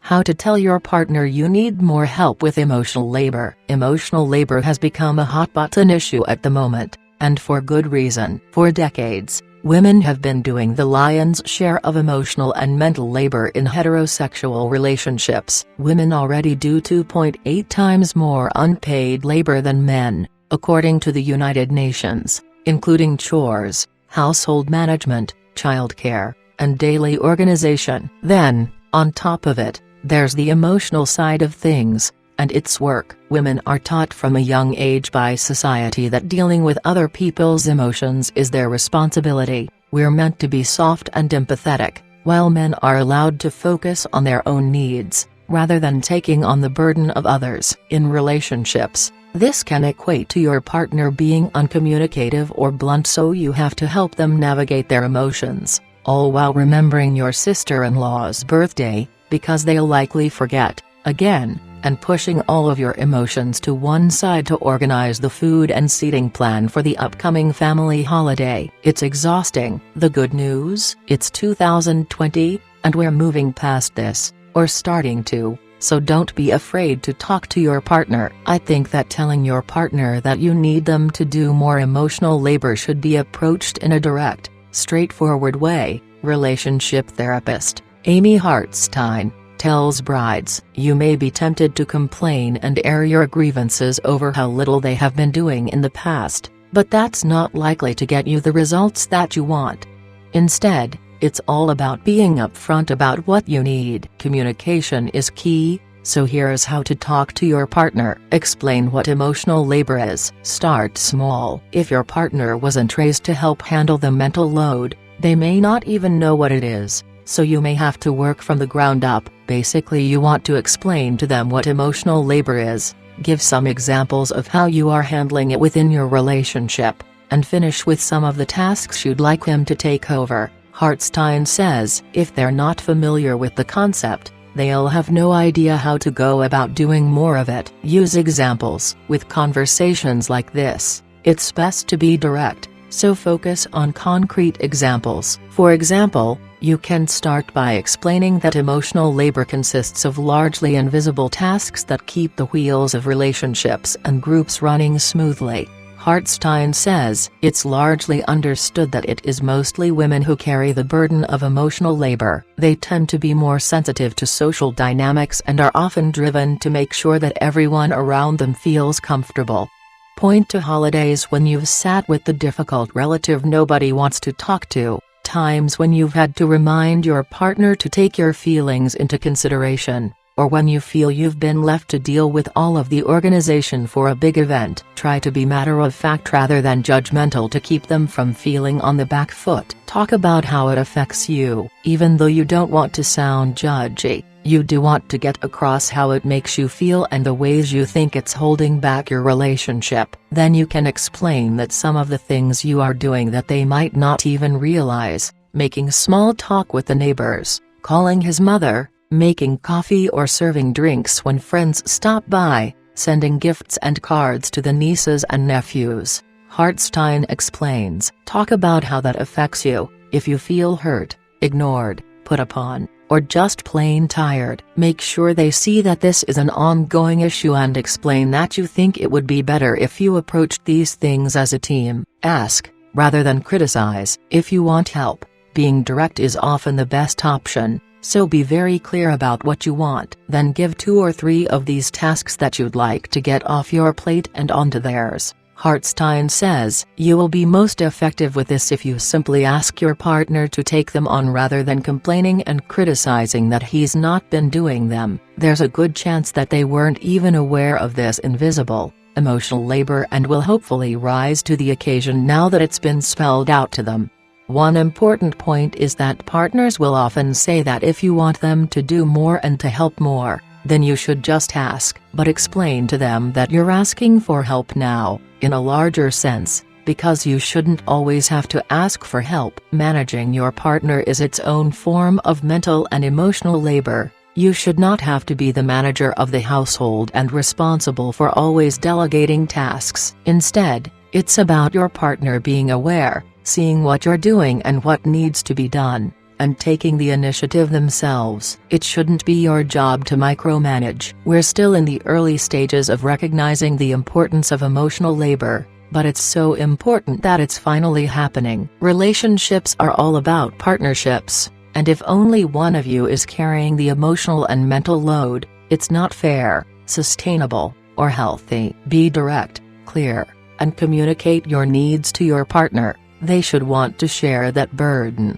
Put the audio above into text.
How to tell your partner you need more help with emotional labor. Emotional labor has become a hot-button issue at the moment, and for good reason. For decades, women have been doing the lion's share of emotional and mental labor in heterosexual relationships. Women already do 2.8 times more unpaid labor than men, according to the United Nations, including chores, household management, childcare, and daily organization. Then, on top of it, there's the emotional side of things, and it's work. Women are taught from a young age by society that dealing with other people's emotions is their responsibility. We're meant to be soft and empathetic, while men are allowed to focus on their own needs, rather than taking on the burden of others. In relationships, this can equate to your partner being uncommunicative or blunt, so you have to help them navigate their emotions, all while remembering your sister-in-law's birthday, because they'll likely forget, again, and pushing all of your emotions to one side to organize the food and seating plan for the upcoming family holiday. It's exhausting. The good news? It's 2020, and we're moving past this, or starting to, so don't be afraid to talk to your partner. I think that telling your partner that you need them to do more emotional labor should be approached in a direct, straightforward way. Relationship therapist Amy Hartstein tells brides, you may be tempted to complain and air your grievances over how little they have been doing in the past, but that's not likely to get you the results that you want. Instead, it's all about being upfront about what you need. Communication is key, so here's how to talk to your partner. Explain what emotional labor is. Start small. If your partner wasn't raised to help handle the mental load, they may not even know what it is, so you may have to work from the ground up. Basically, you want to explain to them what emotional labor is, give some examples of how you are handling it within your relationship, and finish with some of the tasks you'd like him to take over. Hartstein says, if they're not familiar with the concept, they'll have no idea how to go about doing more of it. Use examples. With conversations like this, it's best to be direct, so focus on concrete examples. For example, you can start by explaining that emotional labor consists of largely invisible tasks that keep the wheels of relationships and groups running smoothly. Hartstein says, it's largely understood that it is mostly women who carry the burden of emotional labor. They tend to be more sensitive to social dynamics and are often driven to make sure that everyone around them feels comfortable. Point to holidays when you've sat with the difficult relative nobody wants to talk to, times when you've had to remind your partner to take your feelings into consideration, or when you feel you've been left to deal with all of the organization for a big event. Try to be matter-of-fact rather than judgmental to keep them from feeling on the back foot. Talk about how it affects you. Even though you don't want to sound judgy, you do want to get across how it makes you feel and the ways you think it's holding back your relationship. Then you can explain that some of the things you are doing that they might not even realize, making small talk with the neighbors, calling his mother, making coffee or serving drinks when friends stop by, sending gifts and cards to the nieces and nephews. Hartstein explains, talk about how that affects you. If you feel hurt, ignored, put upon, or just plain tired. Make sure they see that this is an ongoing issue and explain that you think it would be better if you approached these things as a team. Ask, rather than criticize. If you want help, being direct is often the best option, so be very clear about what you want. Then give 2 or 3 of these tasks that you'd like to get off your plate and onto theirs. Hartstein says, you will be most effective with this if you simply ask your partner to take them on rather than complaining and criticizing that he's not been doing them. There's a good chance that they weren't even aware of this invisible, emotional labor and will hopefully rise to the occasion now that it's been spelled out to them. One important point is that partners will often say that if you want them to do more and to help more, then you should just ask. But explain to them that you're asking for help now, in a larger sense, because you shouldn't always have to ask for help. Managing your partner is its own form of mental and emotional labor. You should not have to be the manager of the household and responsible for always delegating tasks. Instead, it's about your partner being aware, seeing what you're doing and what needs to be done, and taking the initiative themselves. It shouldn't be your job to micromanage. We're still in the early stages of recognizing the importance of emotional labor, but it's so important that it's finally happening. Relationships are all about partnerships, and if only one of you is carrying the emotional and mental load, it's not fair, sustainable, or healthy. Be direct, clear, and communicate your needs to your partner. They should want to share that burden.